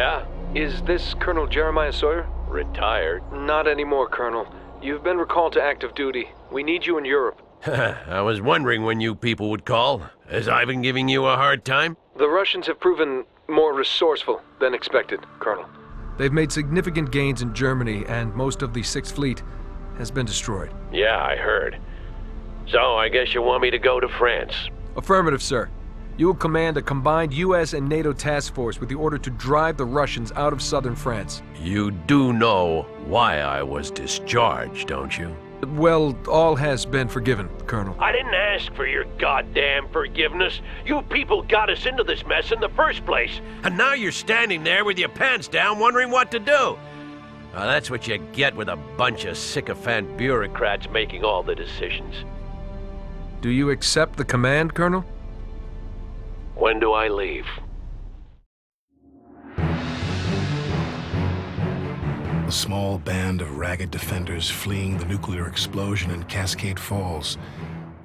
Yeah? Is this Colonel Jeremiah Sawyer? Retired? Not anymore, Colonel. You've been recalled to active duty. We need you in Europe. I was wondering when you people would call. Has I been giving you a hard time? The Russians have proven more resourceful than expected, Colonel. They've made significant gains in Germany, and most of the Sixth Fleet has been destroyed. Yeah, I heard. So I guess you want me to go to France? Affirmative, sir. You will command a combined U.S. and NATO task force with the order to drive the Russians out of southern France. You do know why I was discharged, don't you? Well, all has been forgiven, Colonel. I didn't ask for your goddamn forgiveness. You people got us into this mess in the first place. And now you're standing there with your pants down wondering what to do. Well, that's what you get with a bunch of sycophant bureaucrats making all the decisions. Do you accept the command, Colonel? When do I leave? A small band of ragged defenders fleeing the nuclear explosion in Cascade Falls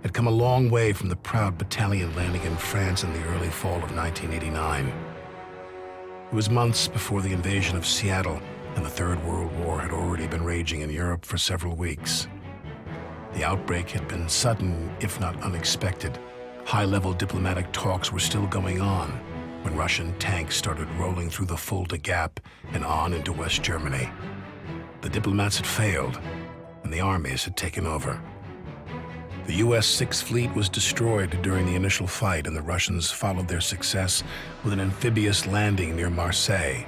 had come a long way from the proud battalion landing in France in the early fall of 1989. It was months before the invasion of Seattle, and the Third World War had already been raging in Europe for several weeks. The outbreak had been sudden, if not unexpected. High-level diplomatic talks were still going on when Russian tanks started rolling through the Fulda Gap and on into West Germany. The diplomats had failed, and the armies had taken over. The U.S. Sixth Fleet was destroyed during the initial fight, and the Russians followed their success with an amphibious landing near Marseille.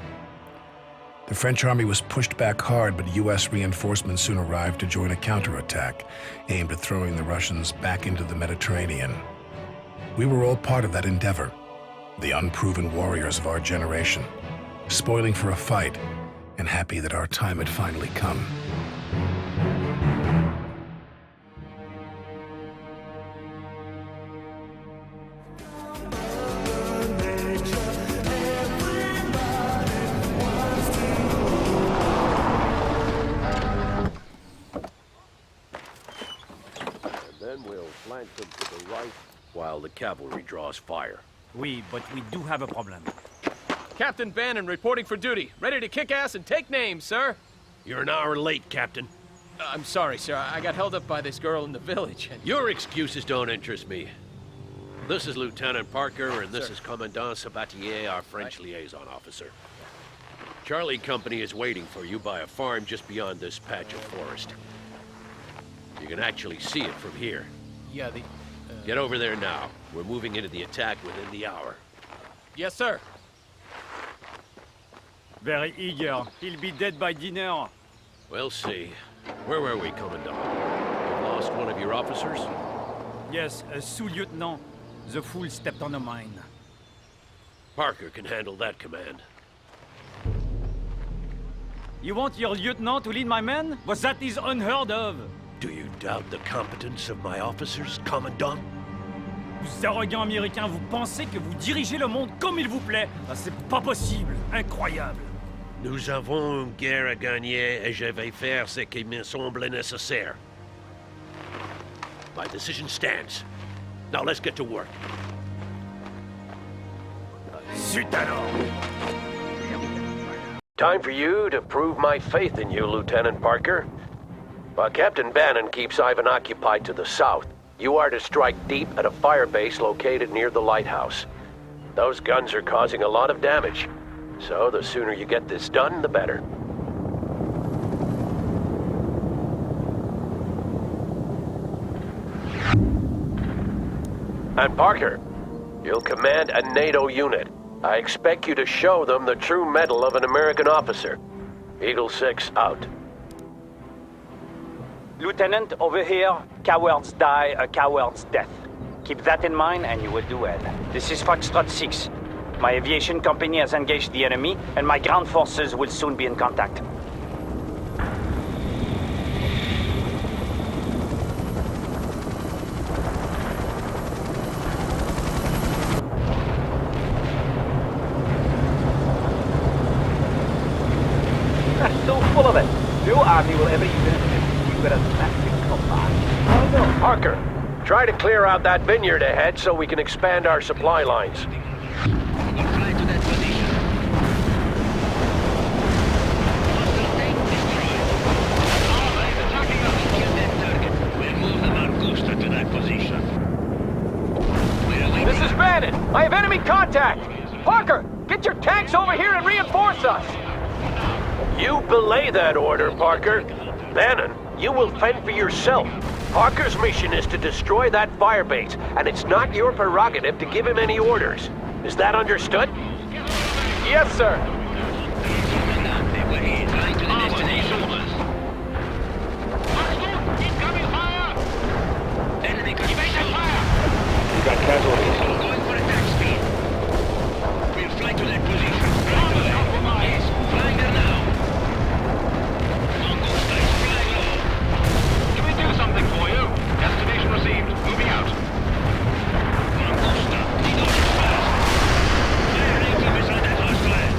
The French army was pushed back hard, but U.S. reinforcements soon arrived to join a counterattack aimed at throwing the Russians back into the Mediterranean. We were all part of that endeavor, the unproven warriors of our generation, spoiling for a fight and happy that our time had finally come. Then we'll flank them to the right while the cavalry draws fire. Oui, but we do have a problem. Captain Bannon reporting for duty. Ready to kick ass and take names, sir. You're an hour late, Captain. I'm sorry, sir. I got held up by this girl in the village. And... Your excuses don't interest me. This is Lieutenant Parker, and this Sir. is Commandant Sabatier, our French liaison officer. Charlie Company is waiting for you by a farm just beyond this patch of forest. You can actually see it from here. Yeah, Get over there now. We're moving into the attack within the hour. Yes, sir. Very eager. He'll be dead by dinner. We'll see. Where were we, Commandant? You lost one of your officers? Yes, a sous-lieutenant. The fool stepped on a mine. Parker can handle that command. You want your lieutenant to lead my men? But that is unheard of. Do you doubt the competence of my officers, Commandant? Vous arrogants américains, vous pensez que vous dirigez le monde comme il vous plaît? Ah, c'est pas possible. Incroyable. Nous avons une guerre à gagner et je vais faire ce qui me semble nécessaire. My decision stands. Now let's get to work. Zut alors! Time for you to prove my faith in you, Lieutenant Parker. While Captain Bannon keeps Ivan occupied to the south, you are to strike deep at a fire base located near the lighthouse. Those guns are causing a lot of damage, so the sooner you get this done, the better. And Parker, you'll command a NATO unit. I expect you to show them the true mettle of an American officer. Eagle 6 out. Lieutenant, over here, cowards die a coward's death. Keep that in mind and you will do well. This is Foxtrot 6. My aviation company has engaged the enemy, and my ground forces will soon be in contact. That's so full of it. No army will ever even attempt you with a massive combat. Oh no. Parker, try to clear out that vineyard ahead so we can expand our supply lines. is Bannon. I have enemy contact. Parker, get your tanks over here and reinforce us. You belay that order, Parker. Bannon, you will fend for yourself. Parker's mission is to destroy that firebase, and it's not your prerogative to give him any orders. Is that understood? Yes, sir. You got casualties. Going for attack speed. We'll fly to that position. Yes, flying there now. Mongo strikes fly low. Can we do something for you? Destination received. Moving out. Mongo stop. Need orders fast. Fire active beside that last flag.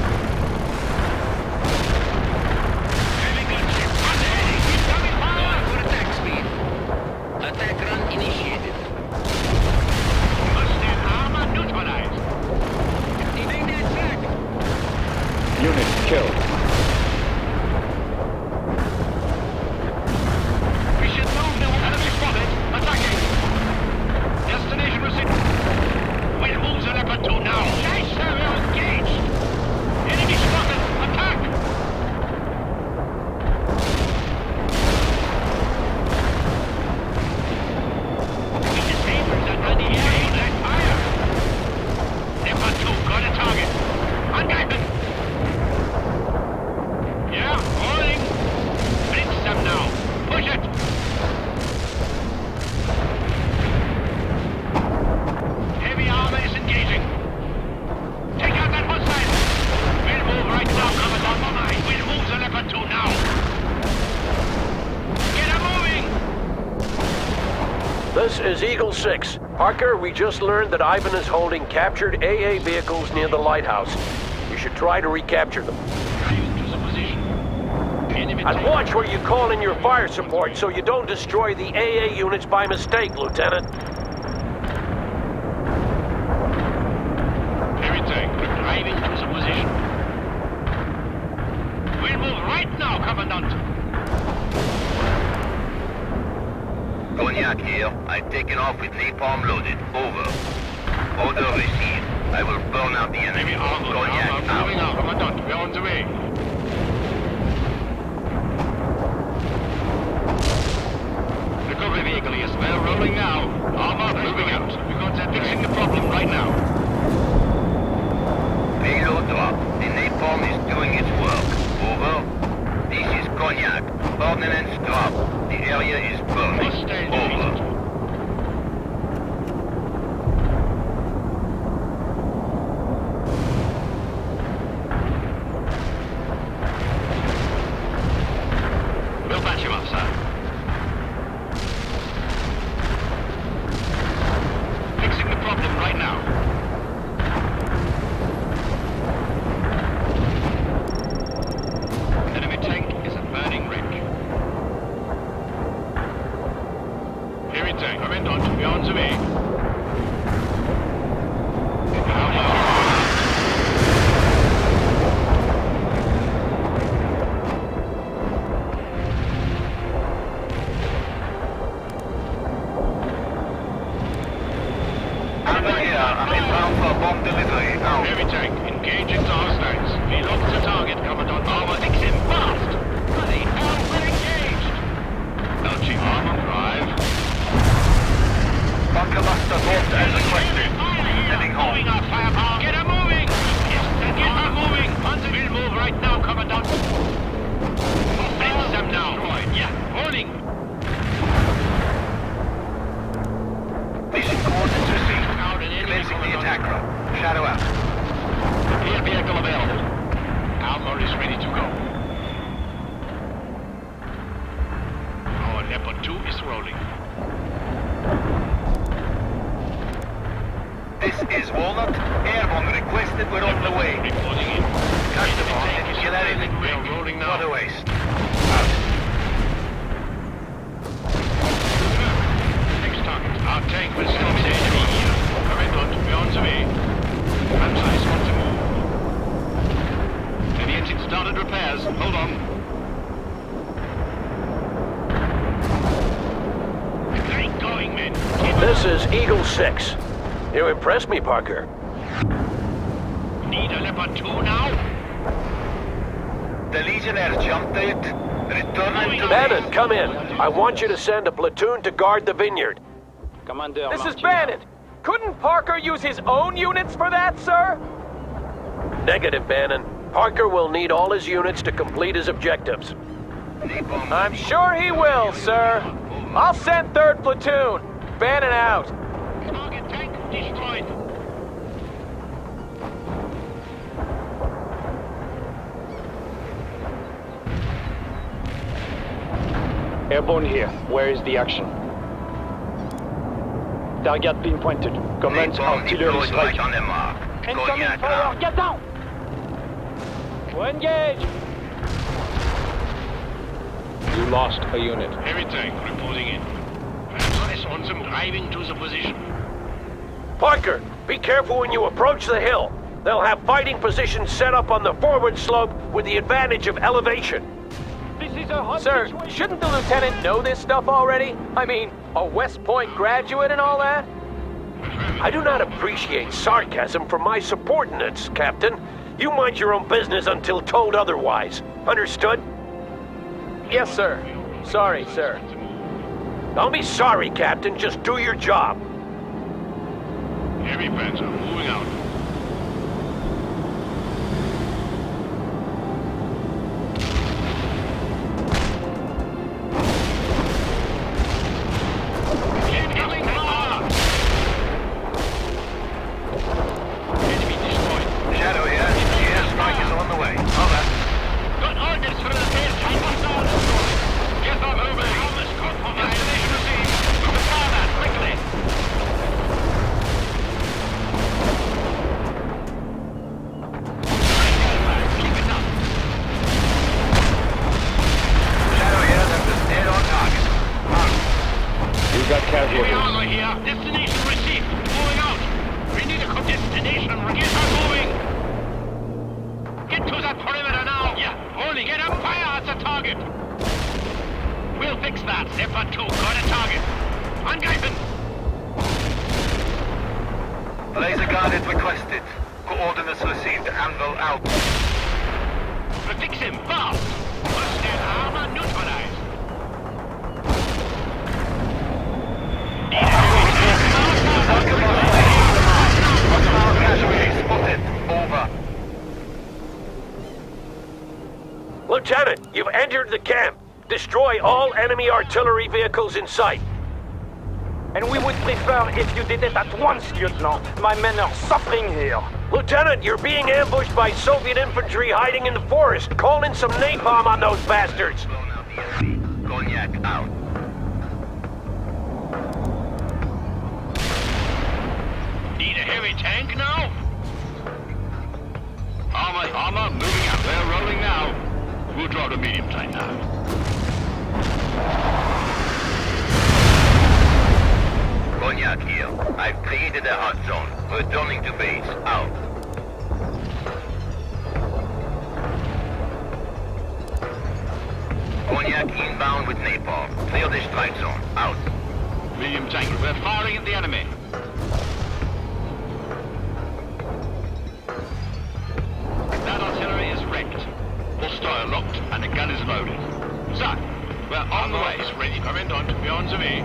Heavy gunship. On the heading. Incoming fire. Going for attack speed. Attack run initiated. Mustang armor neutralized. Evade the attack. Unit killed. We should move now. Enemy spotted. Attacking. Destination received. We'll move the Leopard 2 now. Nice, sir. We're engaged. Enemy spotted. Attack. We disabled the ready area. That fire. Leopard 2, got a target. Angreifen. Yeah, rolling. Blitz them now. Push it. Heavy armor is engaging. Take out that hostile. We'll move right now, Commandant. We'll move the Leopard 2 now. Get her moving. This is Eagle 6. Parker, we just learned that Ivan is holding captured AA vehicles near the lighthouse. You should try to recapture them. Drive to the position. Enemy And tank. watch where you call in your fire support so you don't destroy the AA units by mistake, Lieutenant. Heavy tank, we're driving to the position. We'll move right now, Commandant. Cognac here. I've taken off with napalm loaded. Over. Order received. I will burn out the enemy. Heavy armor, Cognac moving out. out, Commandant. We're on the way. Recovery vehicle is well rolling now. Armor moving out. We got that fixing the problem right now. Payload drop. The napalm is doing its work. Over. This is Cognac. Ordnance drop. The area is burning. Hostile Over. defeated. We'll patch him up, sir. Fixing the problem right now. Enemy tank is a burning wreck. Heavy tank, Commandant, we're on the way. I'm here. I'm in round for bomb delivery. Out. Heavy tank, engaging the hostiles. We locked the target, Commandant. Armor, fix him fast! Bloody hell, we're engaged! Belching armor drive. Bunker Buster bought as requested. Heading home. Moving our firepower. Get her moving! Yes, get her moving! We'll move right now, Commandant. Blitz them now. Yeah, rolling. Mission coordinates received. Out an enemy, Commencing the Commandant. attack run. Shadow out. Air vehicle available. Armor is ready to go. Our Leopard 2 is rolling. This is Walnut. Airborne requested. We're on the way. Reporting in. Customer, get out of it. We're rolling now. Not a waste. Next target. Our tank will still be the enemy here. Commandant, we're on the way. Franchise want to move. Heavy engine started repairs. Hold on. Great going, men. Keep This is Eagle 6. You impress me, Parker. Need a Leopard 2 now? The Legionnaire jumped it. Returning to Bannon, base. come in. I want you to send a platoon to guard the vineyard. Commander This is Martino. Bannon. Couldn't Parker use his own units for that, sir? Negative, Bannon. Parker will need all his units to complete his objectives. Napalm I'm sure he will, sir. I'll send 3rd Platoon. Bannon out. Target tank destroyed. Airborne here. Where is the action? Target pinpointed. Commence Napalm artillery deployed strike. right on the mark. Incoming Cognac fire! out. Get down! Engage! You lost a unit. Heavy tank reporting in. Press on them driving to the position. Parker, be careful when you approach the hill. They'll have fighting positions set up on the forward slope with the advantage of elevation. This is a hot Sir, situation. shouldn't the lieutenant know this stuff already? I mean, a West Point graduate and all that? I do not appreciate sarcasm from my subordinates, Captain. You mind your own business until told otherwise. Understood? Yes, sir. Sorry, sir. Don't be sorry, Captain. Just do your job. Heavy Panzer moving out. Incoming fire! Enemy destroyed. Shadow here. The airstrike is on the way. Over. Got orders for the tail tank down. Get them moving. Thomas compromised. Destination received. Prepare that quickly. Keep it up. Shadow here. That's a dead on target. You got Heavy casualties. armor here. Destination received. Moving out. We need a destination. Get her moving. Get to that perimeter now. Yeah. Holy. Get up. Fire at the target. We'll fix that. Leopard 2. Got a target. Angreifen. Laser guarded requested. Coordinates received. Anvil out. Fix him. Fast. Hostile armor neutralized. Need a Casualty spotted. Over. Lieutenant, you've entered the camp. Destroy all enemy artillery vehicles in sight. And we would prefer if you did it at once, Lieutenant. My men are suffering here. Lieutenant, you're being ambushed by Soviet infantry hiding in the forest. Call in some napalm on those bastards. Blown out the enemy. Cognac out. Need a heavy tank now? Armor moving up. They're rolling now. We'll draw to medium tank now. Cognac here. I've created a hot zone. Returning to base. Out. Cognac inbound with napalm. Clear the strike zone. Out. Medium tank. We're firing at the enemy. That artillery is wrecked. Hostile locked and the gun is loaded. Sir, we're on the way. Is ready. Commandant, beyond the me.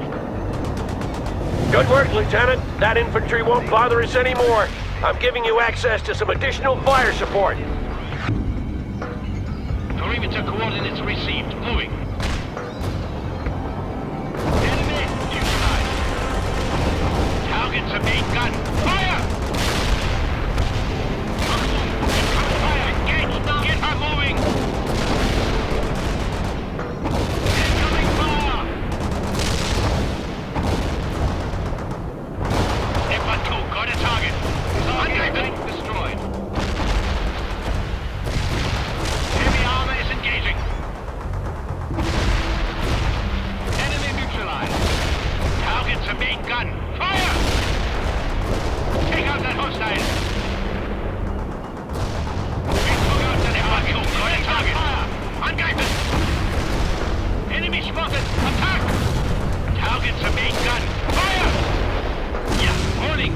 Good work, Lieutenant. That infantry won't bother us anymore. I'm giving you access to some additional fire support. Perimeter coordinates received. Moving. Enemy neutralized. Target's a main gun. Fire! Fire! Engage now! Get her moving! Incoming fire! Leopard 2, got a target. Target destroyed. Heavy armor is engaging. Enemy neutralized. Target's a main gun. Fire! Take out that hostile. We took out the Leopard 2. Got a target. Angreifen! Enemy spotted. Attack! Target's a main gun. Fire! Yeah, holding.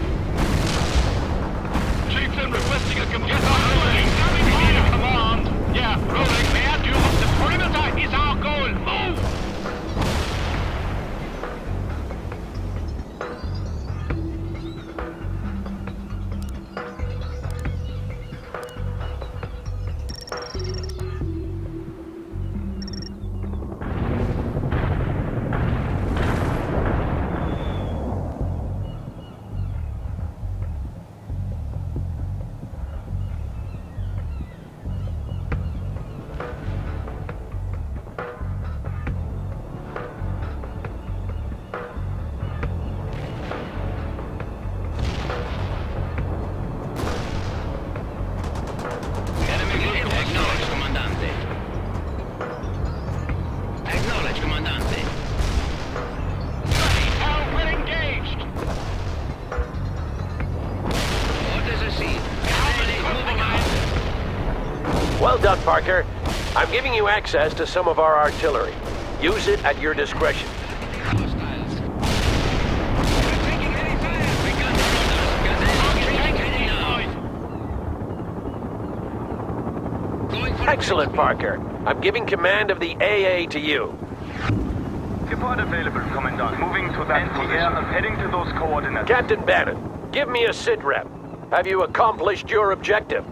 Well done, Parker. I'm giving you access to some of our artillery. Use it at your discretion. Hostiles. We're taking heavy fire. We got the now. Going for Excellent, Parker. I'm giving command of the AA to you. Report available, Commandant. Moving to that position. Heading to those coordinates. Captain Bannon, give me a sit rep. Have you accomplished your objective?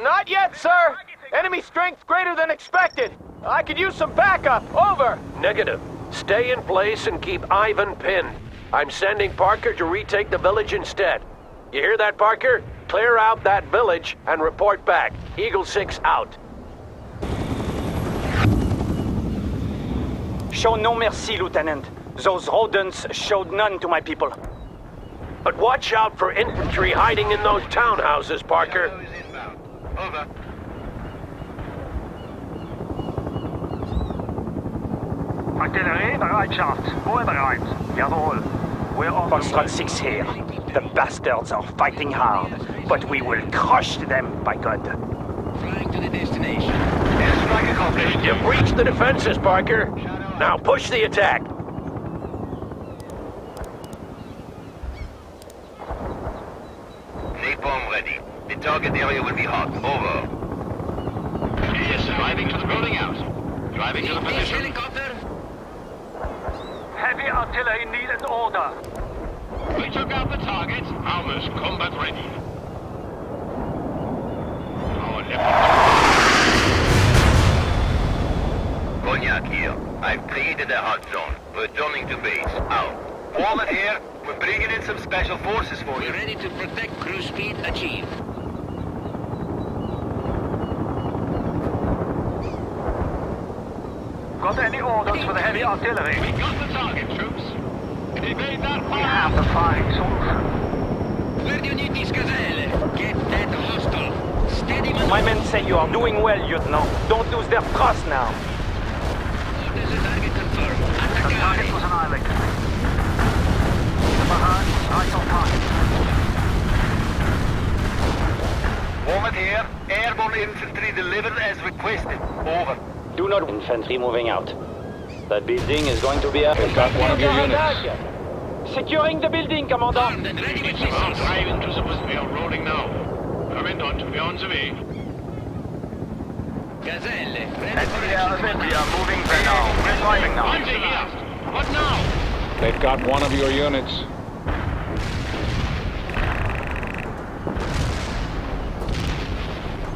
Not yet, sir! Enemy strength greater than expected! I could use some backup! Over! Negative. Stay in place and keep Ivan pinned. I'm sending Parker to retake the village instead. You hear that, Parker? Clear out that village and report back. Eagle 6 out. Show no mercy, Lieutenant. Those rodents showed none to my people. But watch out for infantry hiding in those townhouses, Parker. Shadow is inbound. Over. Artillerie, Bereitschaft. Vorbereit. Jawohl. We're on Foxtrot 6 here. The bastards are fighting hard, but we will crush them, by God. flying to the destination. Airstrike accomplished. You've breached the defenses, Parker. Now push the attack. Napalm ready. The target area will be hot. Over. Yes, sir. Driving to the building house. Driving to the This position. helicopter. Heavy artillery need an order. We took out the target. Almost combat ready. Our left. Cognac here. I've created a hot zone. Returning to base. Out. Forward here. We're bringing in some special forces for you. We're ready to protect cruise speed achieved. Got any orders for the heavy artillery? We got the target, troops. Evade that We fire. have the firing solution. Where do you need these gazelle? Get that hostile. Steady man. My men say you are doing well, Lieutenant. Don't lose their trust now. Orders the target confirmed. The target Attack. was annihilated. The Bahan was right on time. Forward here. Airborne infantry delivered as requested. Over. Do not infantry moving out. That building is going to be a... One of your units. Securing the building, Commandant. Armed and ready with missiles. Driving to the position. We are rolling now. Commandant, we are on the way. Gazelle. Ready for We action. are moving there now. We're driving now. On the here. What now? They've got one of your units.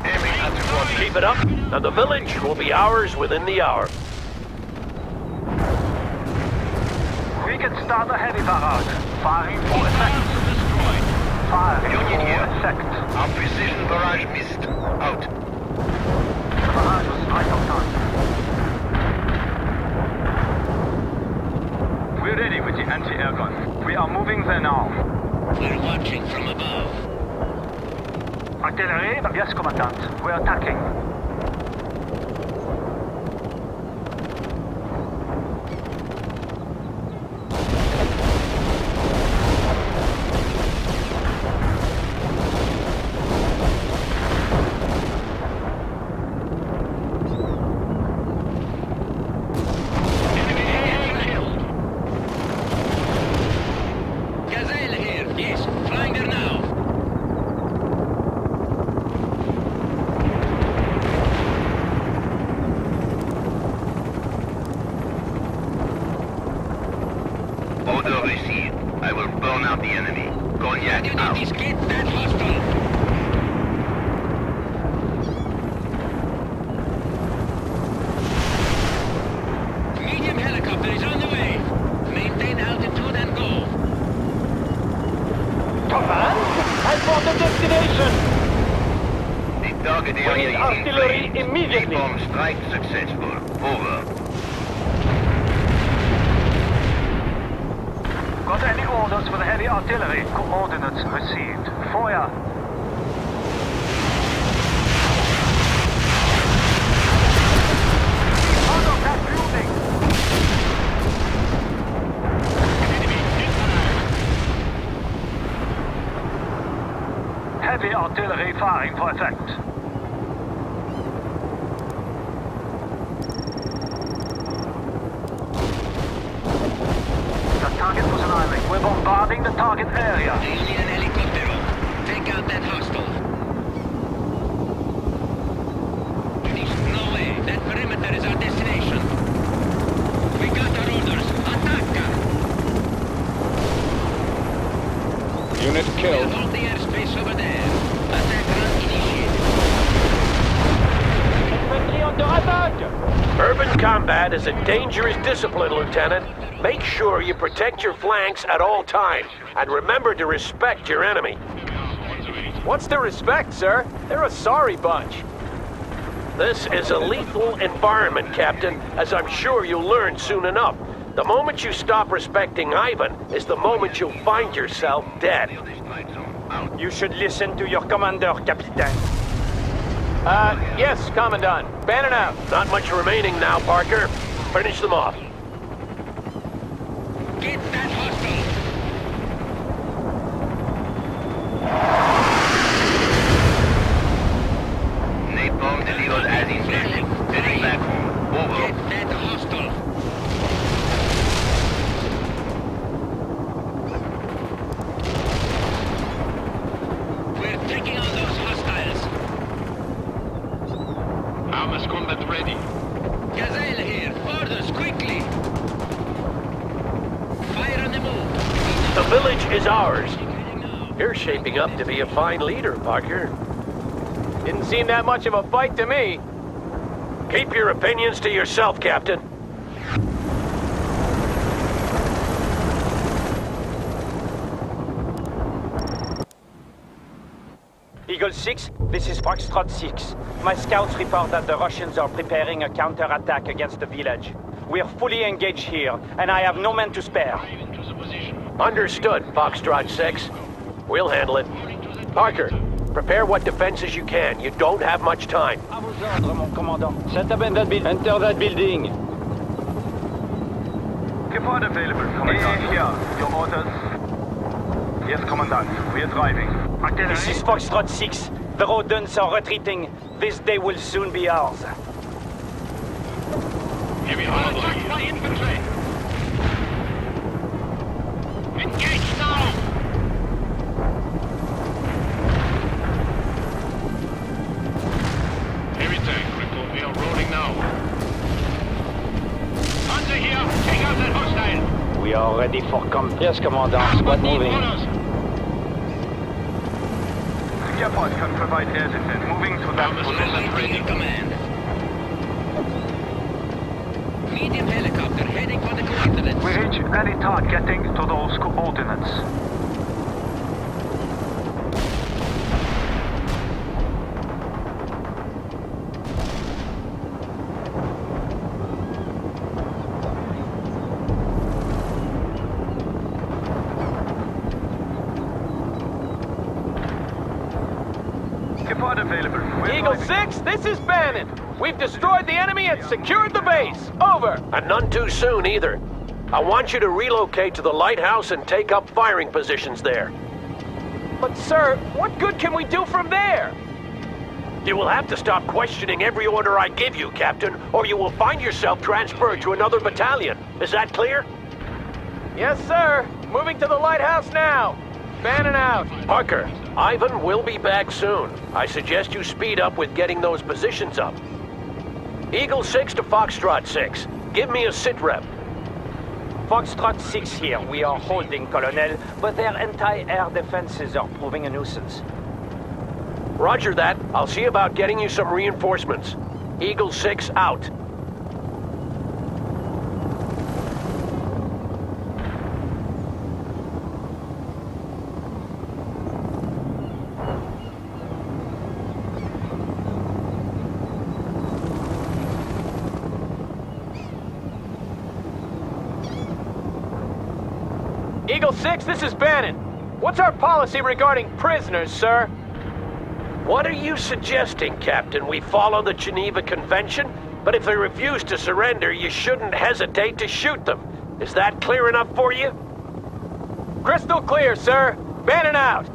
Enemy at the coordinates. Keep it up, and the village will be ours within the hour. We can start a heavy barrage. Firing for effect. Firing Union for here. effect. Our precision barrage missed. Out. The barrage was right on time. We're ready with the anti-air gun. We are moving there now. We're watching from above. Artillery? Yes, Commandant. We're attacking. Gazelle here. Yes, flying there now. Order received. I will burn out the enemy. Where Cognac do you need out. these get that hostile? Medium helicopter is on the way. Maintain altitude and go. Command, and for the destination. The target We area need is artillery inflamed. immediately. Napalm strike successful. Over. Got any orders for the heavy artillery? Coordinates received. Fire. Out of that building! Heavy artillery firing for effect. Guarding the target area. Alien helicopter. Take out that hostile. There's no way. That perimeter is our destination. We got our orders. Attack! Unit killed. Hold the airspace over there. Attack run initiated. Infantry under attack! Urban combat is a dangerous discipline, Lieutenant. Make sure you protect your flanks at all times, and remember to respect your enemy. What's to respect, sir? They're a sorry bunch. This is a lethal environment, Captain, as I'm sure you'll learn soon enough. The moment you stop respecting Ivan is the moment you'll find yourself dead. You should listen to your commander, Captain. Yes, Commandant. Bannon out. Not much remaining now, Parker. Finish them off. Get that hostile. Napalm delivered as intended. Heading back home. Over. Get that hostile. We're taking on those hostiles. Armors combat ready. Gazelle here. Orders, quickly. Fire on the move. The village is ours. You're shaping up to be a fine leader, Parker. Didn't seem that much of a fight to me. Keep your opinions to yourself, Captain. Eagle 6, this is Foxtrot 6. My scouts report that the Russians are preparing a counterattack against the village. We are fully engaged here, and I have no men to spare. Understood, Foxtrot 6. We'll handle it. Parker, prepare what defenses you can. You don't have much time. À vos ordres, mon commandant. Set up in that building. Enter that building. Support available, Commandant. Here, your orders. Yes, Commandant. We are driving. This is Foxtrot 6. The Rodents are retreating. This day will soon be ours. Heavy armor. Attacked by infantry. Engage now. Heavy tank, report. We are rolling now. Panzer here. Take out that hostile. We are ready for Yes, Commandant. Squad moving. Airport can provide air defense. Moving to that position. Awaiting your command. Medium helicopter heading for the coordinates. We reach any target getting to those coordinates. Support available. Eagle 6, this is Bannon. We've destroyed the enemy and secured the base. Over. And none too soon, either. I want you to relocate to the lighthouse and take up firing positions there. But, sir, what good can we do from there? You will have to stop questioning every order I give you, Captain, or you will find yourself transferred to another battalion. Is that clear? Yes, sir. Moving to the lighthouse now. Bannon out. Parker, Ivan will be back soon. I suggest you speed up with getting those positions up. Eagle 6 to Foxtrot 6. Give me a sit rep. Foxtrot 6 here. We are holding, Colonel, but their anti-air defenses are proving a nuisance. Roger that. I'll see about getting you some reinforcements. Eagle 6 out. Eagle 6, this is Bannon. What's our policy regarding prisoners, sir? What are you suggesting, Captain? We follow the Geneva Convention? But if they refuse to surrender, you shouldn't hesitate to shoot them. Is that clear enough for you? Crystal clear, sir. Bannon out.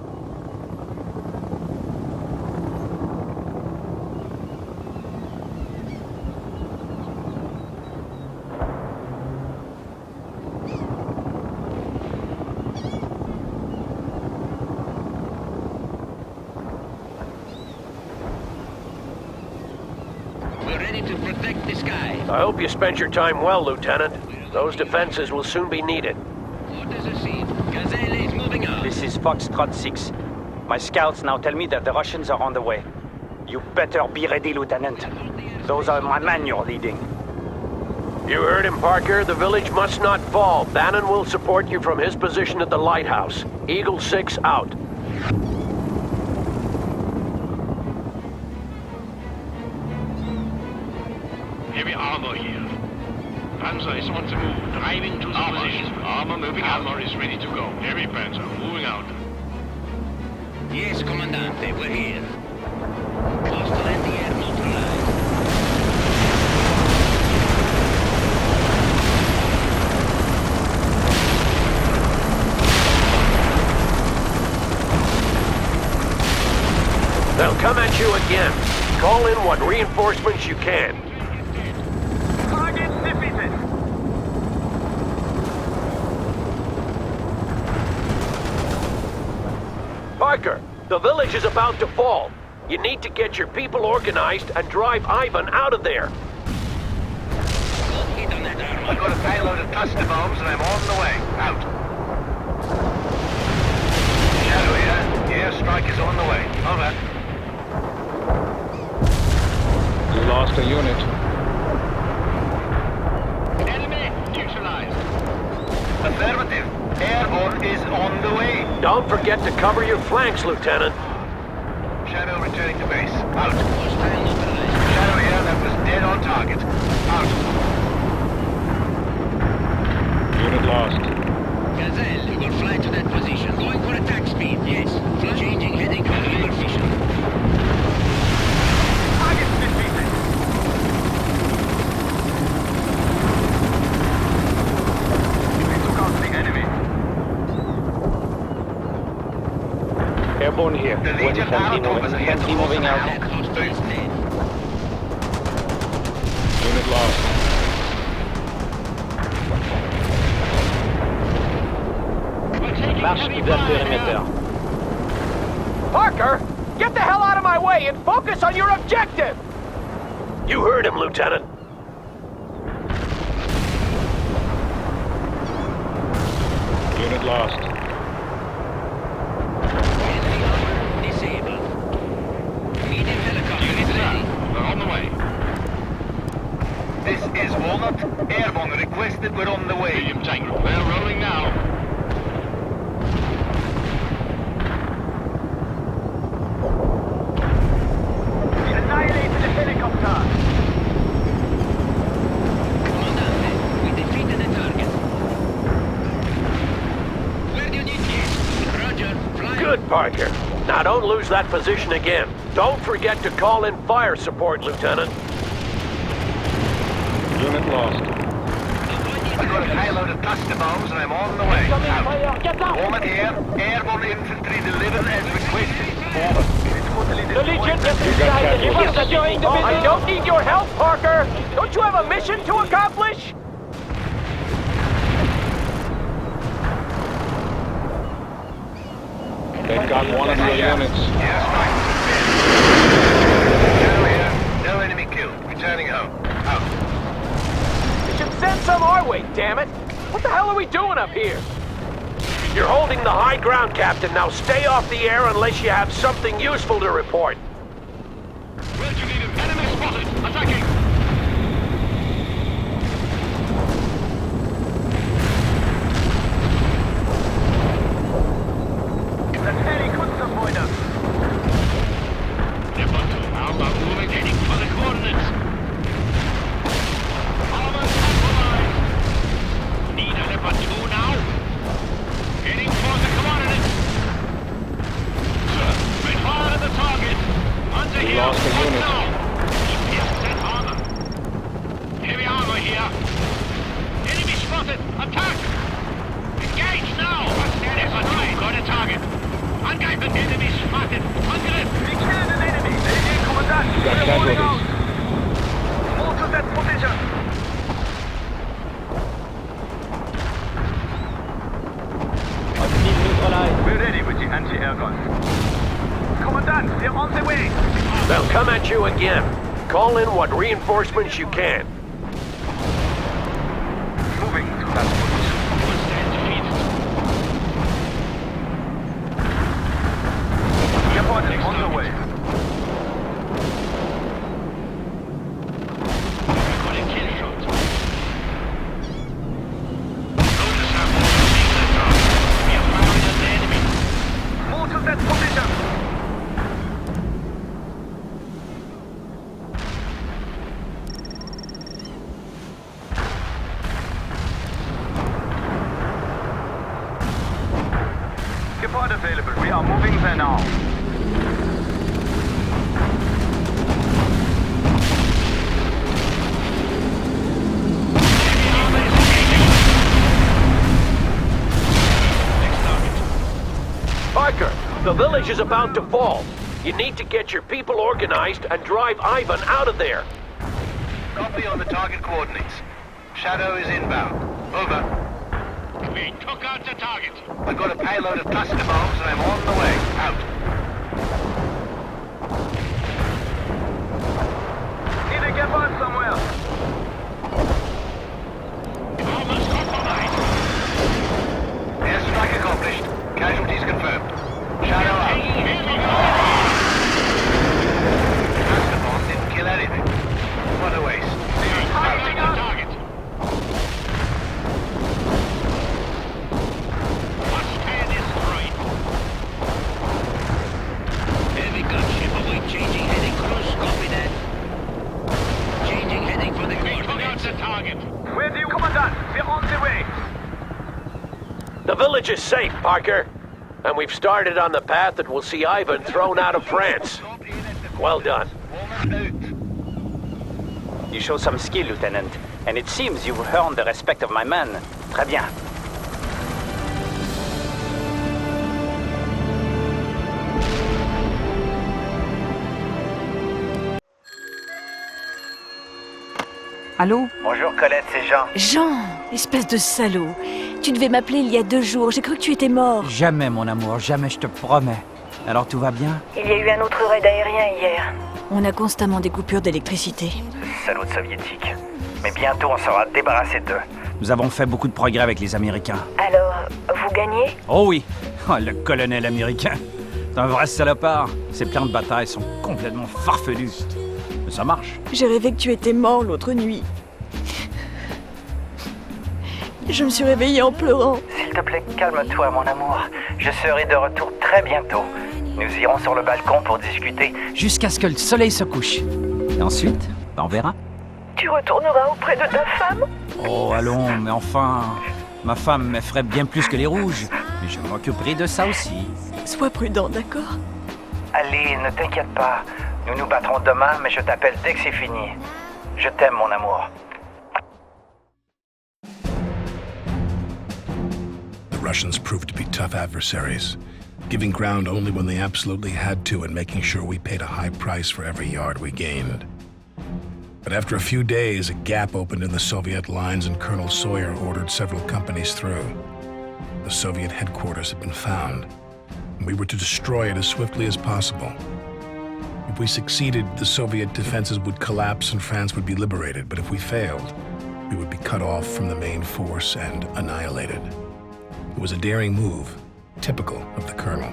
the sky. I hope you spent your time well, Lieutenant. Those defenses will soon be needed. Orders received. Gazelle is moving out. This is Foxtrot 6. My scouts now tell me that the Russians are on the way. You better be ready, Lieutenant. Those are my men you're leading. You heard him, Parker. The village must not fall. Bannon will support you from his position at the lighthouse. Eagle 6 out. Heavy armor here. Panzer is on the move, driving to the position. Armor moving out. Armor is ready to go. Heavy Panzer, moving out. Yes, Commandante, we're here. Coastal anti-air neutralized. They'll come at you again. Call in what reinforcements you can. Target defeated. Parker, the village is about to fall. You need to get your people organized and drive Ivan out of there. Good hit on that armor. I've got a payload of cluster bombs and I'm on the way. Out. Shadow here. Airstrike is on the way. Over. Lost a unit. Enemy neutralized. Affirmative. Airborne is on the way. Don't forget to cover your flanks, Lieutenant. Shadow returning to base. Out. Hostile neutralized. Shadow here, that was dead on target. Out. Unit lost. Gazelle, you will fly to that position. Going for attack speed, yes. Changing heading to river vision. Target defeated. We took out the enemy. Airborne here. The Legion Aratomas are here to moving out. That hostile is dead. Unit lost. We're taking Marche heavy qui bloque fire périmètre. here. Parker, get the hell out of my way and focus on your objective. You heard him, Lieutenant. Unit lost. Enemy armor disabled. Medium helicopter is ready. We're on the way. This is Walnut. Airborne requested. We're on the way. Medium tank. We're rolling now. We annihilated the helicopter. Commandante, we defeated the target. Where do you need me? Roger, fly. Good, Parker. Now don't lose that position again. Don't forget to call in fire support, Lieutenant. Unit lost. I've got a payload of cluster bombs and I'm on the way. Out. Walnut here. Airborne infantry delivered as requested. Over. The Legion gets We got casualties. I don't need your help, Parker. Don't you have a mission to accomplish? They've got one of your units. Airstrike. Shadow here. No enemy killed. Returning home. Out. You should send some our way, damn it. What the hell are we doing up here? You're holding the high ground, Captain. Now stay off the air unless you have something useful to report. Where'd you need him? Enemy spotted. Attacking. The Helikopterpointer. Leopard 2, armor moving, heading for the coordinates. Armor compromised. Need a Leopard 2 now. Heading for the coordinates. Sir, we fire at the target. Under here. lost a What unit. now? Yes, that armor. Heavy armor here. Enemy spotted. Attack. Engage now. Leopard 2, got a target. Angreifen, enemy spotted. Angriff. We killed an enemy. Kommandant. We got casualties. Move to that position. Hostile neutralized. We're ready with the anti-air gun. Commandant, they're on the way. They'll come at you again. Call in what reinforcements you can. Moving to that point. On the way. Depot available. We are moving there now. Parker, the village is about to fall. You need to get your people organized and drive Ivan out of there. Copy on the target coordinates. Shadow is inbound. Over. We took out the target. I've got a payload of cluster bombs and I'm on the way. Out. Need to get on somewhere. Almost compromised. Airstrike accomplished. Casualties confirmed. Shadow out. Cluster bomb didn't kill anything. What a waste. Targeting the target. Hostile destroyed. Heavy gunship away. Changing heading. Cruise. Copy that. Changing heading for the coordinates. The target. Where do you, Commandant? We're on the way. The village is safe, Parker. And we've started on the path that will see Ivan thrown out of France. Well done. You show some skill, Lieutenant, and it seems you've earned the respect of my men. Très bien. Allô? Bonjour Colette, c'est Jean. Jean, espèce de salaud. Tu devais m'appeler il y a 2 jours, j'ai cru que tu étais mort. Jamais, mon amour, jamais, je te promets. Alors tout va bien? Il y a eu un autre raid aérien hier. On a constamment des coupures d'électricité. Salauds soviétiques. Mais bientôt on sera débarrassé d'eux. Nous avons fait beaucoup de progrès avec les Américains. Alors, vous gagnez? Oh oui. Oh, le colonel américain. C'est un vrai salopard. Ses plans de bataille sont complètement farfelus. Mais ça marche. J'ai rêvé que tu étais mort l'autre nuit. Je me suis réveillée en pleurant. S'il te plaît, calme-toi, mon amour. Je serai de retour très bientôt. Nous irons sur le balcon pour discuter. Jusqu'à ce que le soleil se couche. Et ensuite, on verra. Tu retourneras auprès de ta femme? Oh, allons, mais enfin... Ma femme m'effraie bien plus que les rouges. Mais je m'occuperai de ça aussi. Sois prudent, d'accord? Allez, ne t'inquiète pas. Nous nous battrons demain, mais je t'appelle dès que c'est fini. Je t'aime, mon amour. The Russians proved to be tough adversaries, giving ground only when they absolutely had to and making sure we paid a high price for every yard we gained. But after a few days, a gap opened in the Soviet lines and Colonel Sawyer ordered several companies through. The Soviet headquarters had been found, and we were to destroy it as swiftly as possible. If we succeeded, the Soviet defenses would collapse and France would be liberated, but if we failed, we would be cut off from the main force and annihilated. It was a daring move, typical of the Colonel.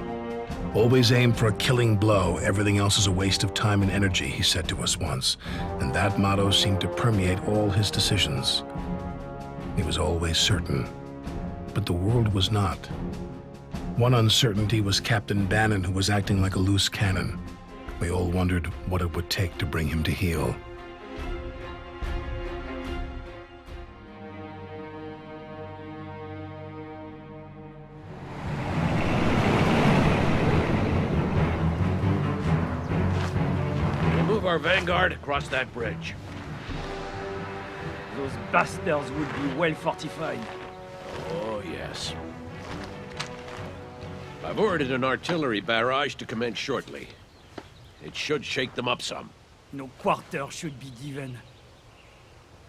Always aim for a killing blow. Everything else is a waste of time and energy, he said to us once, and that motto seemed to permeate all his decisions. He was always certain, but the world was not. One uncertainty was Captain Bannon, who was acting like a loose cannon. We all wondered what it would take to bring him to heel. Our vanguard across that bridge. Those bastards would be well fortified. Oh, yes. I've ordered an artillery barrage to commence shortly. It should shake them up some. No quarter should be given.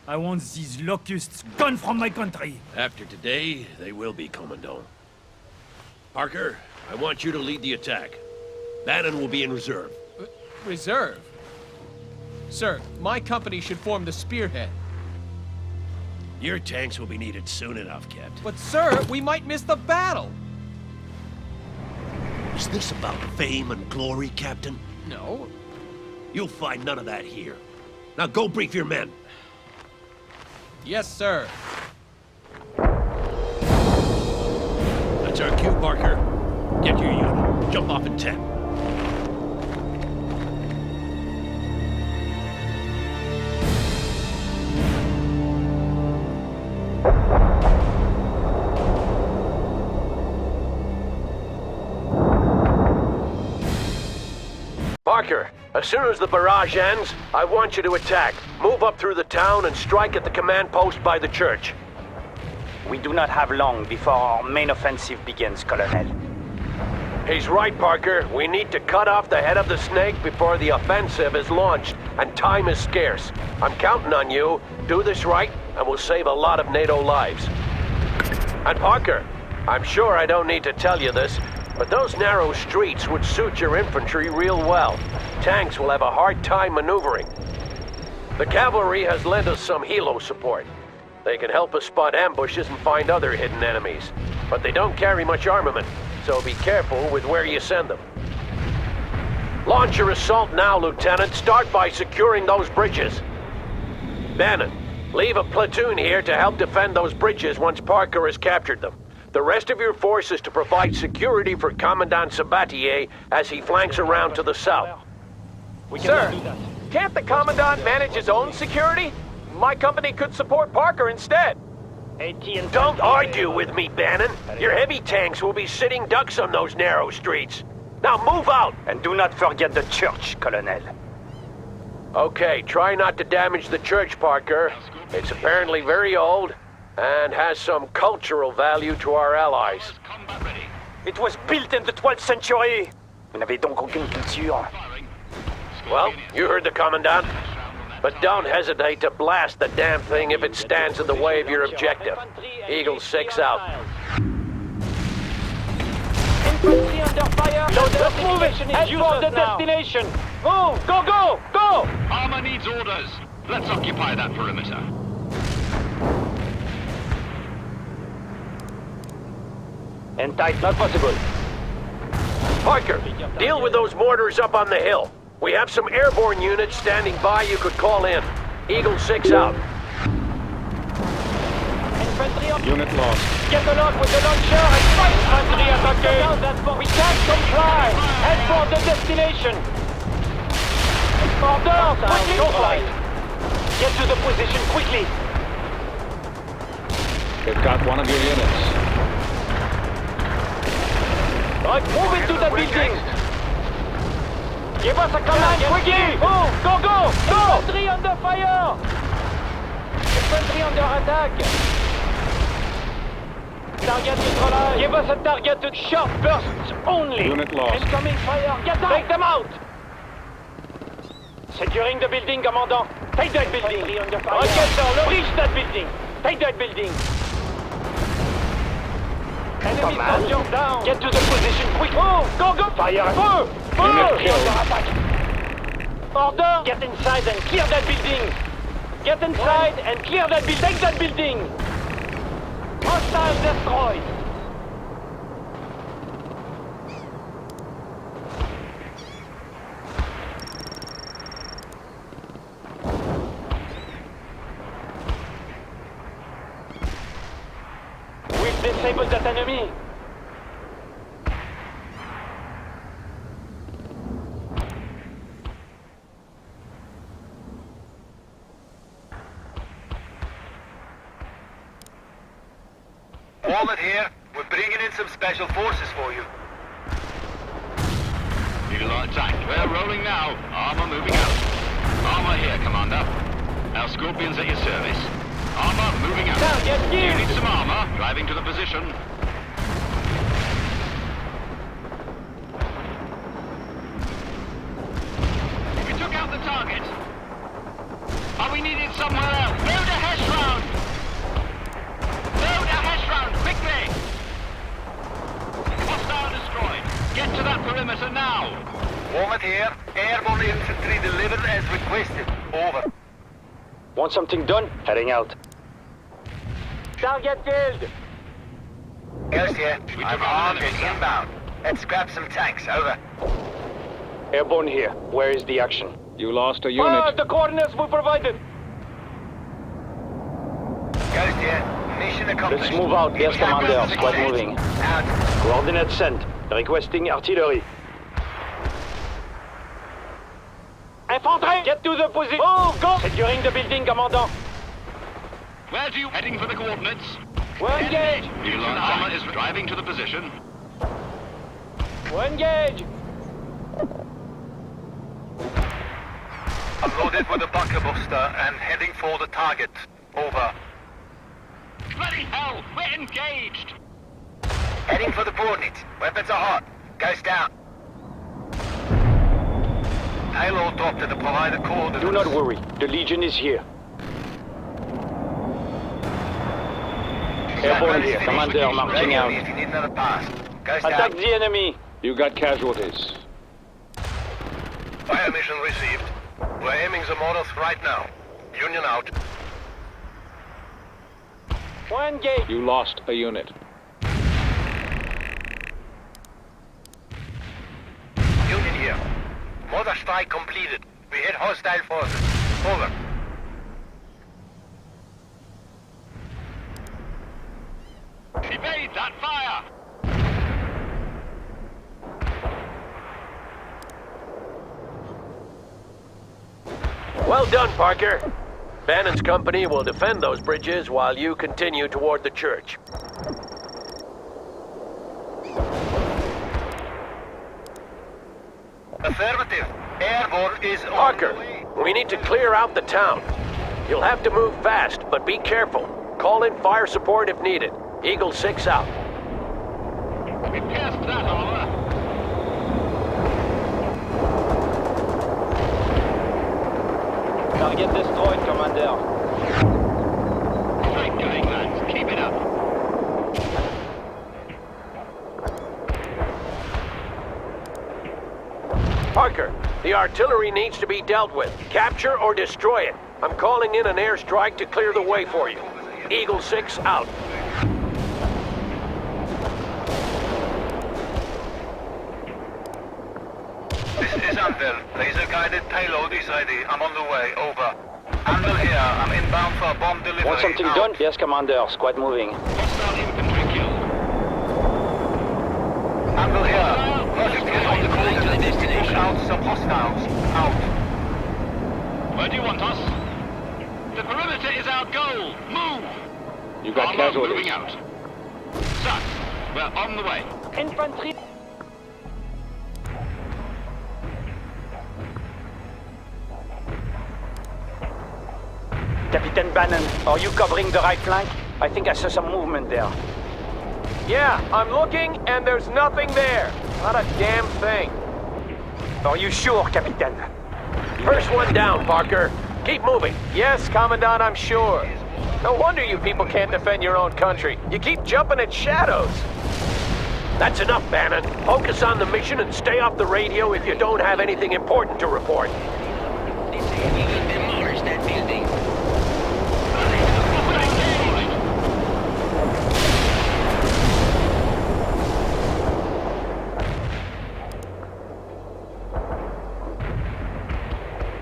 I want these locusts gone from my country. After today, they will be, Commandant. Parker, I want you to lead the attack. Bannon will be in reserve. Reserve? Sir, my company should form the spearhead. Your tanks will be needed soon enough, Captain. But sir, we might miss the battle! Is this about fame and glory, Captain? No. You'll find none of that here. Now go brief your men. Yes, sir. That's our cue, Parker. Get your unit. Jump off in 10. Parker, as soon as the barrage ends, I want you to attack. Move up through the town and strike at the command post by the church. We do not have long before our main offensive begins, Colonel. He's right, Parker. We need to cut off the head of the snake before the offensive is launched, and time is scarce. I'm counting on you. Do this right, and we'll save a lot of NATO lives. And Parker, I'm sure I don't need to tell you this, but those narrow streets would suit your infantry real well. Tanks will have a hard time maneuvering. The cavalry has lent us some helo support. They can help us spot ambushes and find other hidden enemies. But they don't carry much armament, so be careful with where you send them. Launch your assault now, Lieutenant. Start by securing those bridges. Bannon, leave a platoon here to help defend those bridges once Parker has captured them. The rest of your force is to provide security for Commandant Sabatier as he flanks around to the south. Sir, can't the Commandant manage his own security? My company could support Parker instead. Don't argue with me, Bannon. Your heavy tanks will be sitting ducks on those narrow streets. Now move out! And do not forget the church, Colonel. Okay, try not to damage the church, Parker. It's apparently very old and has some cultural value to our allies. It was built in the 12th century. Vous n'avez donc aucune culture. Well, you heard the Commandant. But don't hesitate to blast the damn thing if it stands in the way of your objective. Eagle 6 out. Infantry under fire. Let's move it. Head for the destination. Move! Go, go, go! Armor needs orders. Let's occupy that perimeter. Entice, not possible. Parker, deal with those mortars up on the hill. We have some airborne units standing by you could call in. Eagle 6 out. Infantry on... Unit lost. Get the lock with the launcher and fight! Infantry attacking! We can't comply! Head for the destination! Order! Quickly! Get to the position quickly! They've got one of your units. Right, move into the building! Give us a command, quickly! Move! Go, go, go! Infantry under fire! Infantry under attack! Target neutralized! Give us a target to short bursts only! Unit lost. Incoming fire! Get out! Take them out! Securing the building, Commandant! Take that building! Okay, sir, reach that building! Take that building! Enemy soldiers down! Get to the position, quick! Move! Go, go! Fire! Feu! Feu! Order! Get inside and clear that building! Get inside and clear that building! Take that building! Hostile destroyed! We've disabled that enemy! Wallet here. We're bringing in some special forces for you. Eagle on attack. We're rolling now. Armor moving out. Armor here, Commander. Our Scorpions at your service. Armor moving out. Target Do you here! need some armor? Driving to the position. We took out the target. Are we needed somewhere else? Load a Hesh round! Load a Hesh round, quickly! Hostile destroyed. Get to that perimeter now. Warmth here. Airborne infantry delivered as requested. Over. Want something done? Heading out. Target killed! Ghost here. I'm armed and inbound. Let's grab some tanks. Over. Airborne here. Where is the action? You lost a unit. The coordinates we provided! Ghost here. Mission accomplished. Let's move out. Yes, Commander. Squad moving. Out. Coordinates sent. Requesting artillery. Infantry! Get to the position! Oh, go! Securing the building, Commandant. Where do you heading for the coordinates? We're engaged! Neil Armor is driving to the position. We're engaged! I'm loaded with a bunker buster and heading for the target. Over. Bloody hell! We're engaged! Heading for the coordinates. Weapons are hot. Ghost down. Payload dropped to the provided coordinates. Do not worry. The Legion is here. Airborne here. Commander marching out. If you need another pass. Ghost Attack down. the enemy! You got casualties. Fire mission received. We're aiming the mortars right now. Union out. We're engaged! You lost a unit. Union here. Mortar strike completed. We hit hostile forces. Over. Evade that fire! Well done, Parker. Bannon's company will defend those bridges while you continue toward the church. Affirmative. Airborne is on Parker, the way. we need to clear out the town. You'll have to move fast, but be careful. Call in fire support if needed. Eagle 6 out. We pierced that armor. Target destroyed, Commander. Great going, lads. Keep it up. Parker, the artillery needs to be dealt with. Capture or destroy it. I'm calling in an airstrike to clear the way for you. Eagle 6 out. This is Anvil. Laser-guided payload is ready. I'm on the way. Over. Anvil here. I'm inbound for bomb delivery. Want something Out. done? Yes, Commander. Squad moving. Hostile infantry killed. Anvil here. Project is on the coordinates. Push out some hostiles. Out. Where do you want us? The perimeter is our goal. Move! You got Armor casualties. moving out. Sir, we're on the way. Infantry! Captain Bannon, are you covering the right flank? I think I saw some movement there. Yeah, I'm looking and there's nothing there. Not a damn thing. Are you sure, Captain? First one down, Parker. Keep moving. Yes, Commandant, I'm sure. No wonder you people can't defend your own country. You keep jumping at shadows. That's enough, Bannon. Focus on the mission and stay off the radio if you don't have anything important to report. They say we will demolish that building.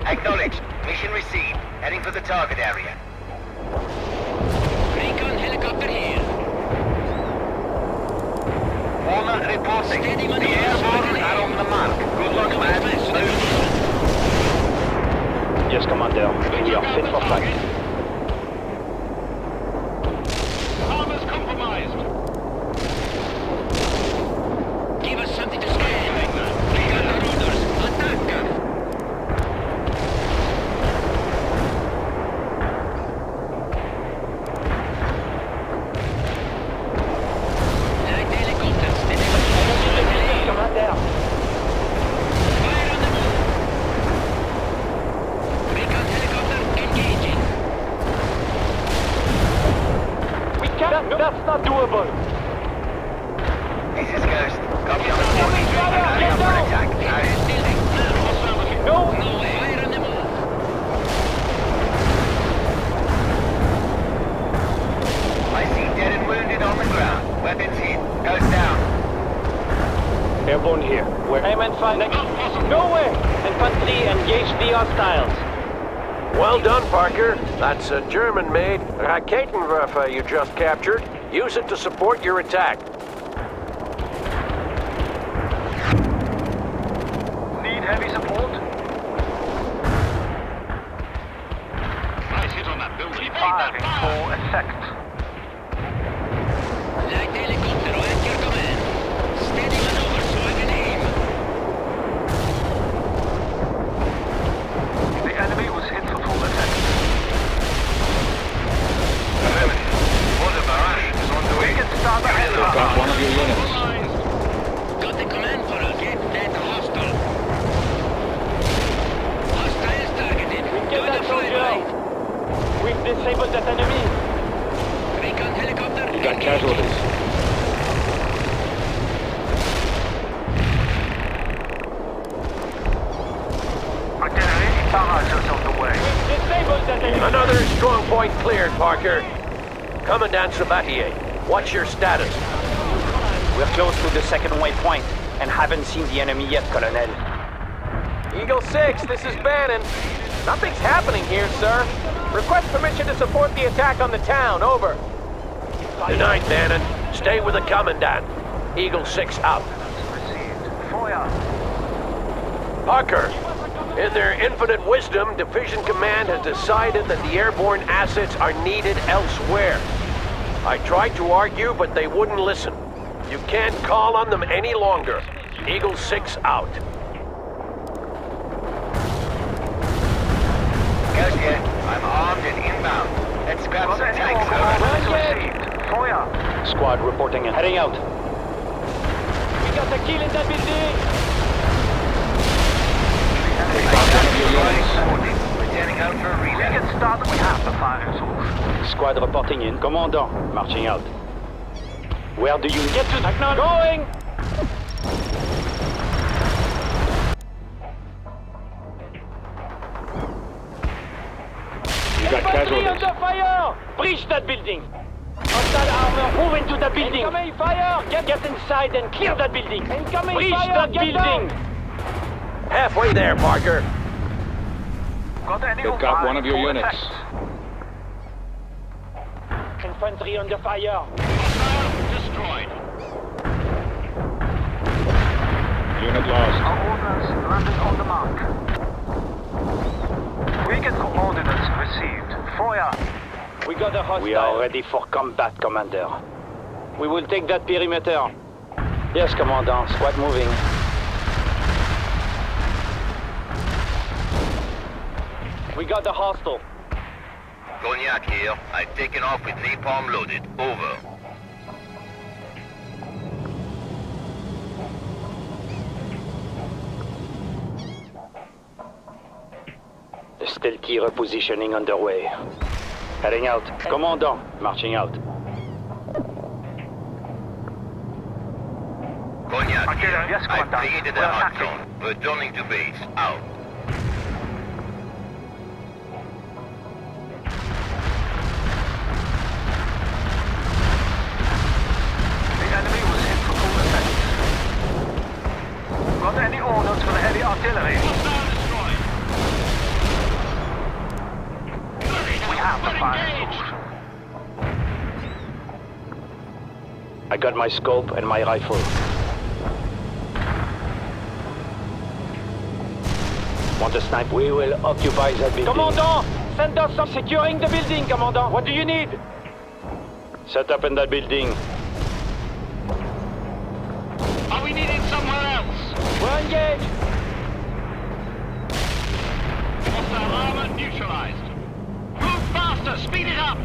Acknowledged. Mission received. Heading for the target area. Recon helicopter here. Warner reporting. Steady The maneuvers, airborne are on the mark. Good luck, lads. Yes, Commander. We are fit for fight. Armor's compromised. Give us something to scan. We got the routers. Attack! Light helicopters. Commander! Fire on the move. Recon helicopter engaging. possible. No way! Infantry, engage the hostiles. Well done, Parker. That's a German-made Raketenwerfer you just captured. Use it to support your attack. Need heavy support? Nice hit on that building. Keep firing for effect. Light helicopter at your command. Steady maneuver so I can aim. The enemy was hit for full attack. Affirmative. Water barrage is on the way. We can start the Pick up one of your units. Got the command for a get that hostile. Hostiles targeted. Get To that the soldier! flight. We've disabled that enemy. Recon helicopter. You got casualties. Artillery barrages on the way. We've disabled that enemy. Another strong point cleared, Parker. Commandant Sabatier, what's your status? We're close to the second waypoint and haven't seen the enemy yet, Colonel. Eagle 6, this is Bannon. Nothing's happening here, sir. Request permission to support the attack on the town. Over. Denied, Bannon. Stay with the Commandant. Eagle 6 out. Received. Fire. Parker, in their infinite wisdom, Division Command has decided that the airborne assets are needed elsewhere. I tried to argue, but they wouldn't listen. You can't call on them any longer. Eagle 6 out. Gotcha. I'm armed and inbound. Let's grab some tanks, sir. Fire. Squad reporting in. Heading out. We got a kill in that building. Returning out for a We relay. can start. We have the firing source. Squad reporting in. Commandant, marching out. Where do you get to? Going! You got casualties. Under fire! Breach that building! Hostile armor, move into that building! Incoming fire! Get inside and clear that building! Incoming Breach fire! That building! Halfway there, Parker. Got any Pick up one of your full units. effect. Infantry under fire! Destroyed. Unit lost. Our ordnance landed on the mark. Weakened coordinates received. Fire. We got a hostile. We are ready for combat, Commander. We will take that perimeter. Yes, Commandant. Squad moving. We got the hostile. Cognac here. I've taken off with napalm loaded. Over. The stealthy repositioning underway. Heading out. Commandant, marching out. Cognac here. Yes, I've Commandant. created We're a hot attacking. zone. Returning to base. Out. The enemy was hit for full effect. Got any orders for the heavy artillery? We have the firing source. I got my scope and my rifle. Want to snipe? We will occupy that building. Commandant! Send us some securing the building, Commandant! What do you need? Set up in that building. Are we needed somewhere else? We're engaged! Hostile armor neutralized. Move faster! Speed it up!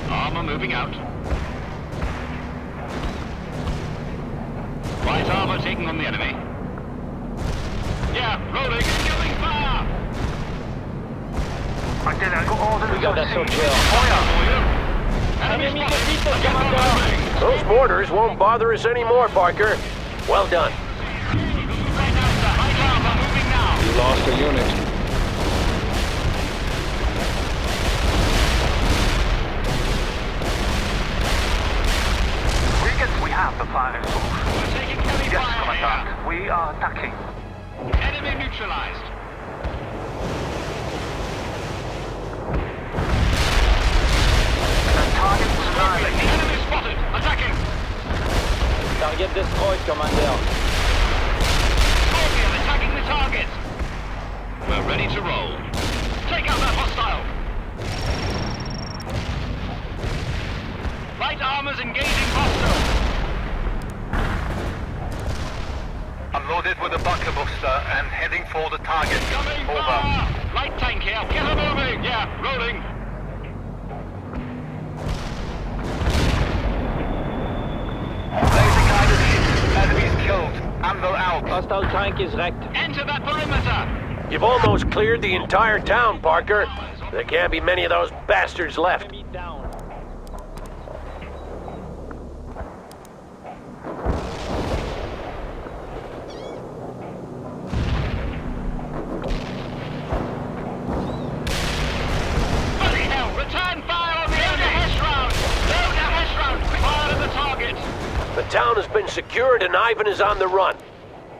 Armor moving out. Light armor taking on the enemy. Yeah, rolling. Killing fire! Artillery orders We got that received. soldier. Fire. Enemy defeated, Commander! Those mortars won't bother us anymore, Parker. Well done. Light armor moving now. You lost a unit. We have the firing source. We're taking heavy Yes, fire here. Commandant. We are attacking. neutralized. Enemy spotted. Attacking. Target destroyed, Commander. Scorpion attacking the target. We're ready to roll. Take out that hostile. Light armors engaging hostile. I'm loaded with a bunker buster and heading for the target. Coming Over. fire. Light tank here. Get her moving. Yeah, rolling. Laser guided hit. Enemies killed. Anvil out. Hostile tank is wrecked. Enter that perimeter. You've almost cleared the entire town, Parker. There can't be many of those bastards left. Enemy down. Bloody hell. Return fire on the enemy. Hess round. Load a Hess round. Fire at the target. The town has been secured and Ivan is on the run.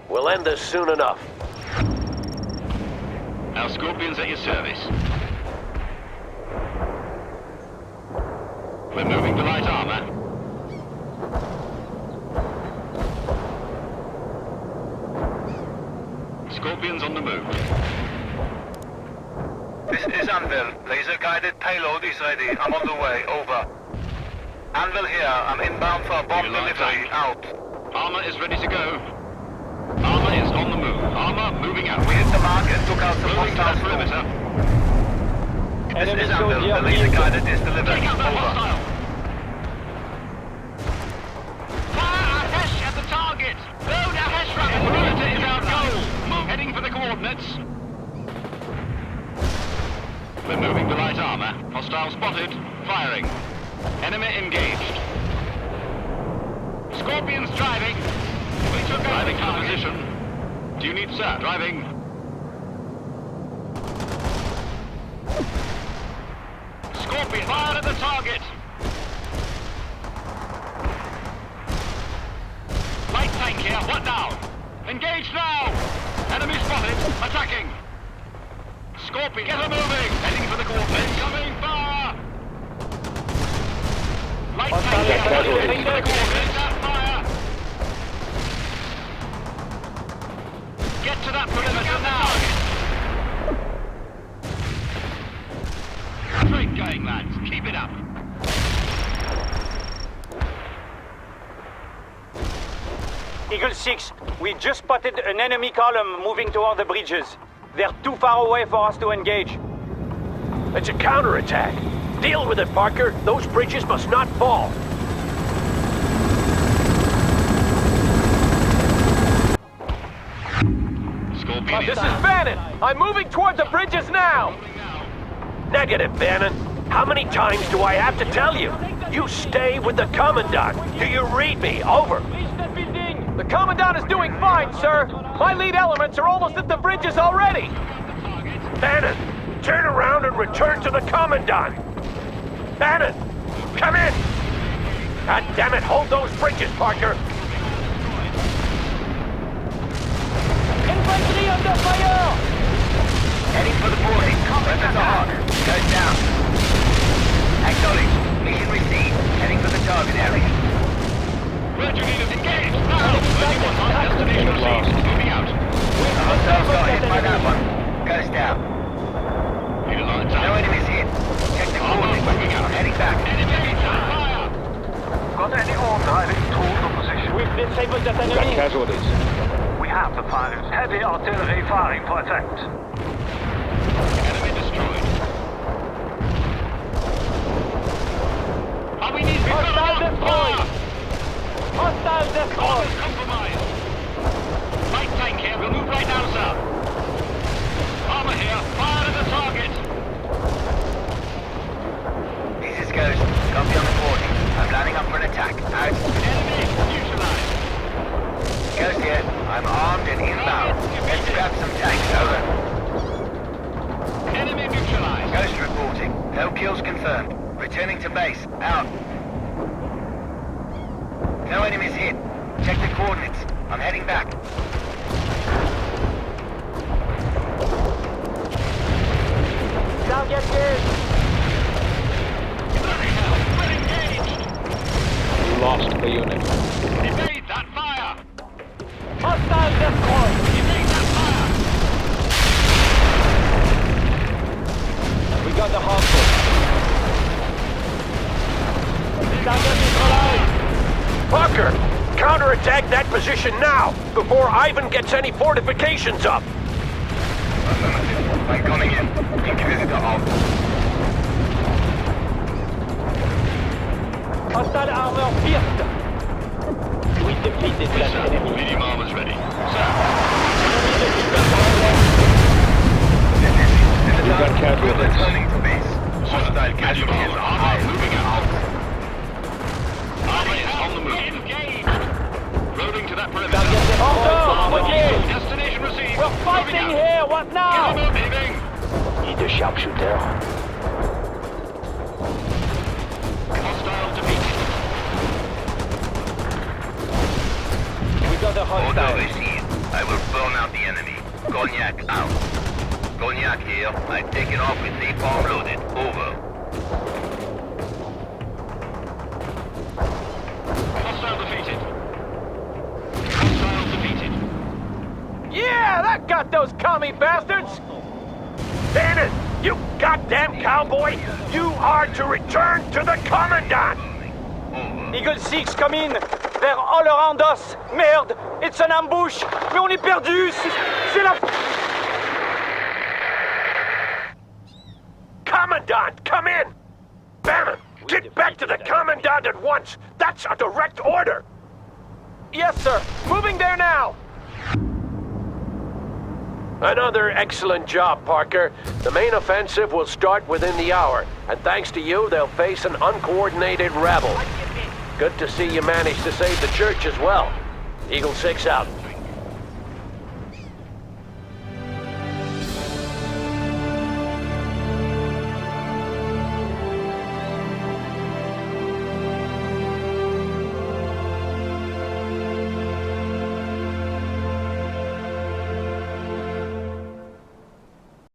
We'll end this soon enough. Our Scorpions at your service. We're moving to light armor. Scorpions on the move. This is Anvil. Laser guided payload is ready. I'm on the way. Over. Anvil here. I'm inbound for bomb You're light delivery. tank. Out. Armor is ready to go. Armor is on the move. Armor moving out. We hit the mark and took out the Moving to that hostile perimeter. This Enemy is Anvil. soldier The laser killed. guided is delivered. Take out that Over. hostile. Fire a Hess at the target. Load a Hess round. The perimeter is our goal. Move. Heading for the coordinates. We're moving to light armor. Hostile spotted. Firing. Enemy engaged. Scorpions driving. We took driving to position. Do you need, sir? Driving. Scorpion, fire at the target. Light tank here. What now? Engage now. Enemy spotted. Attacking. Scorpion, get her moving. Heading for the coordinates. Coming fire. Light tank here. Heading for the coordinates. Fire. Get to that perimeter now. Great going, lads. Keep it up. Eagle 6, we just spotted an enemy column moving toward the bridges. They're too far away for us to engage. It's a counterattack. Deal with it, Parker. Those bridges must not fall. Scorpion This is Bannon. I'm moving toward the bridges now. Negative, Bannon. How many times do I have to tell you? You stay with the Commandant. Do you read me? Over. The Commandant is doing fine, sir. My lead elements are almost at the bridges already. Bannon, turn around and return to the Commandant. Bannon, come in. God damn it, hold those bridges, Parker. Infantry under fire! Heading for the boarding. Weapons are hot. Goes down. Acknowledged. Mission received. Heading for the target area. Where'd you need us engaged? Now! Destination received. Moving out. The hostiles got hit by that one. Goes down. Need a lot of time. No enemies hit. Check the coordinates. I'm heading back. Enemy fire! Got any all-driving tools on position? We've disabled that Got enemy. casualties. We have the pilots. Heavy artillery firing for effect. Enemy destroyed. We need to Hostile destroyed! Hostile destroyed! Compromised. Light tank here. We'll move right now, sir. Armor here. Fire at the target. This is Ghost. Copy on the boarding. I'm lining up for an attack. Out. Enemy neutralized. Ghost here. I'm armed and inbound. Let's grab some tanks. Over. Enemy neutralized. Ghost reporting. No kills confirmed. Returning to base. Out. No enemies hit. Check the coordinates. I'm heading back. position now, before Ivan gets any fortifications up. I'm coming in. Inquisitor out. Hostile armor pierced. We defeated that enemy. Medium armor's ready. You got casualties. Returning to base. Hostile casualties are high. Moving out. Army is on the move. Engaged. Loading to that perimeter. Destination received. We're fighting here. What now? Moving. Need a sharpshooter. Hostile defeated. We got a Order hostile. received. I will burn out the enemy. Cognac out. Cognac here. I've taken off with napalm loaded. Over. Hostile defeated. Hostile defeated. Yeah, that got those commie bastards! Bannon, you goddamn cowboy! You are to return to the Commandant! Eagle 6, come in. They're all around us. Merde, it's an ambush. Mais on est perdu. C'est la... Commandant, come in! Bannon, get back to the Commandant at once! That's a direct order! Yes, sir. Moving there now. Another excellent job, Parker. The main offensive will start within the hour, and thanks to you, they'll face an uncoordinated rabble. Good to see you managed to save the church as well. Eagle 6 out.